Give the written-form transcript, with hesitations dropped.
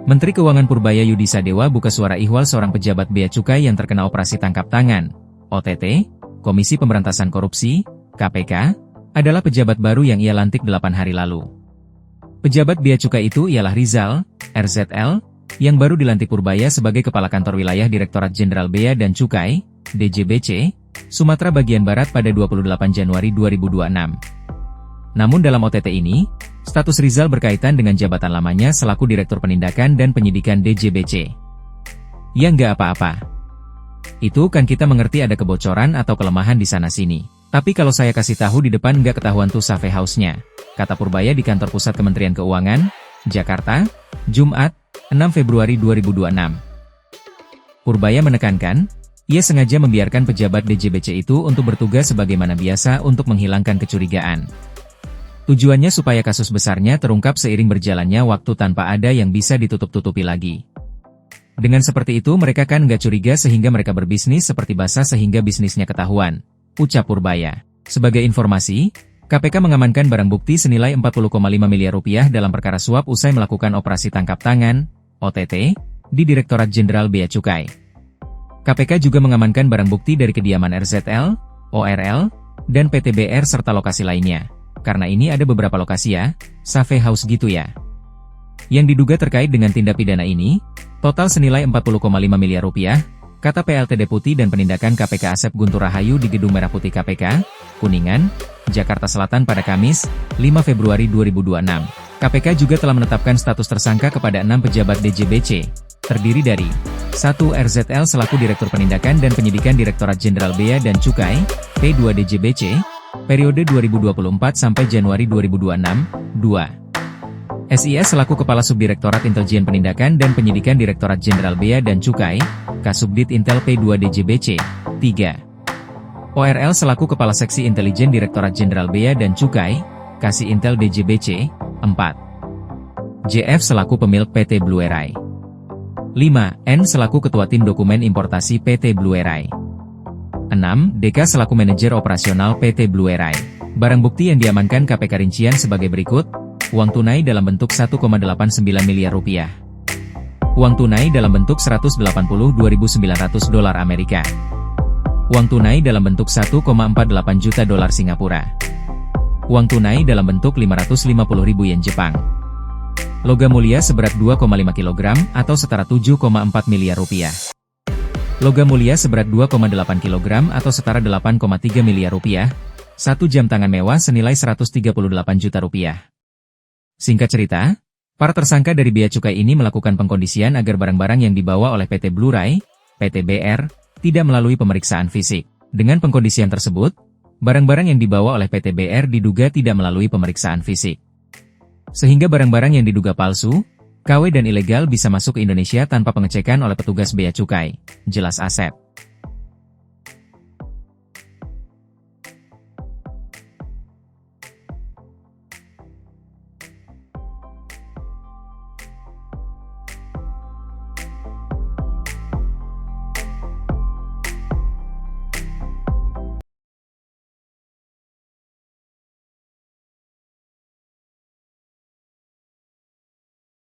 Menteri Keuangan Purbaya Yudi Sadewa buka suara ihwal seorang pejabat bea cukai yang terkena operasi tangkap tangan, OTT, Komisi Pemberantasan Korupsi, KPK, adalah pejabat baru yang ia lantik 8 hari lalu. Pejabat bea cukai itu ialah Rizal, RZL, yang baru dilantik Purbaya sebagai Kepala Kantor Wilayah Direktorat Jenderal Bea dan Cukai, DJBC, Sumatera Bagian Barat pada 28 Januari 2026. Namun dalam OTT ini, status Rizal berkaitan dengan jabatan lamanya selaku Direktur Penindakan dan Penyidikan DJBC. Ya nggak apa-apa. Itu kan kita mengerti ada kebocoran atau kelemahan di sana-sini. Tapi kalau saya kasih tahu di depan nggak ketahuan tuh safe house-nya, kata Purbaya di kantor pusat Kementerian Keuangan, Jakarta, Jumat, 6 Februari 2026. Purbaya menekankan, ia sengaja membiarkan pejabat DJBC itu untuk bertugas sebagaimana biasa untuk menghilangkan kecurigaan. Tujuannya supaya kasus besarnya terungkap seiring berjalannya waktu tanpa ada yang bisa ditutup-tutupi lagi. Dengan seperti itu mereka kan nggak curiga sehingga mereka berbisnis seperti basah sehingga bisnisnya ketahuan, ucap Purbaya. Sebagai informasi, KPK mengamankan barang bukti senilai 40,5 miliar rupiah dalam perkara suap usai melakukan operasi tangkap tangan, OTT, di Direktorat Jenderal Bea Cukai. KPK juga mengamankan barang bukti dari kediaman RZL, ORL, dan PTBR serta lokasi lainnya. Karena ini ada beberapa lokasi ya, safe house gitu ya. Yang diduga terkait dengan tindak pidana ini, total senilai 40,5 miliar rupiah, kata PLT Deputi dan Penindakan KPK Asep Guntur Rahayu di Gedung Merah Putih KPK, Kuningan, Jakarta Selatan pada Kamis, 5 Februari 2026. KPK juga telah menetapkan status tersangka kepada 6 pejabat DJBC, terdiri dari 1. RZL selaku Direktur Penindakan dan Penyidikan Direktorat Jenderal Bea dan Cukai, P2 DJBC, periode 2024 sampai Januari 2026, 2. SIS selaku Kepala Subdirektorat Intelijen Penindakan dan Penyidikan Direktorat Jenderal Bea dan Cukai, Kasubdit Intel P2 DJBC, 3. ORL selaku Kepala Seksi Intelijen Direktorat Jenderal Bea dan Cukai, Kasih Intel DJBC, 4. JF selaku Pemilik PT Blue Air. 5. N selaku Ketua Tim Dokumen Importasi PT Blue Air. 6. DK selaku Manajer Operasional PT Blue Air. Barang bukti yang diamankan KPK rincian sebagai berikut, uang tunai dalam bentuk 1,89 miliar rupiah. Uang tunai dalam bentuk 182.900 dolar Amerika. Uang tunai dalam bentuk 1,48 juta dolar Singapura. Uang tunai dalam bentuk 550.000 yen Jepang. Logam mulia seberat 2,5 kg atau setara 7,4 miliar rupiah. Logam mulia seberat 2,8 kg atau setara 8,3 miliar rupiah. 1 jam tangan mewah senilai 138 juta rupiah. Singkat cerita, para tersangka dari bea cukai ini melakukan pengkondisian agar barang-barang yang dibawa oleh PT Blue Ray, PT BR, tidak melalui pemeriksaan fisik. Dengan pengkondisian tersebut, barang-barang yang dibawa oleh PT BR diduga tidak melalui pemeriksaan fisik. Sehingga barang-barang yang diduga palsu, KW dan ilegal bisa masuk ke Indonesia tanpa pengecekan oleh petugas bea cukai, jelas Asep.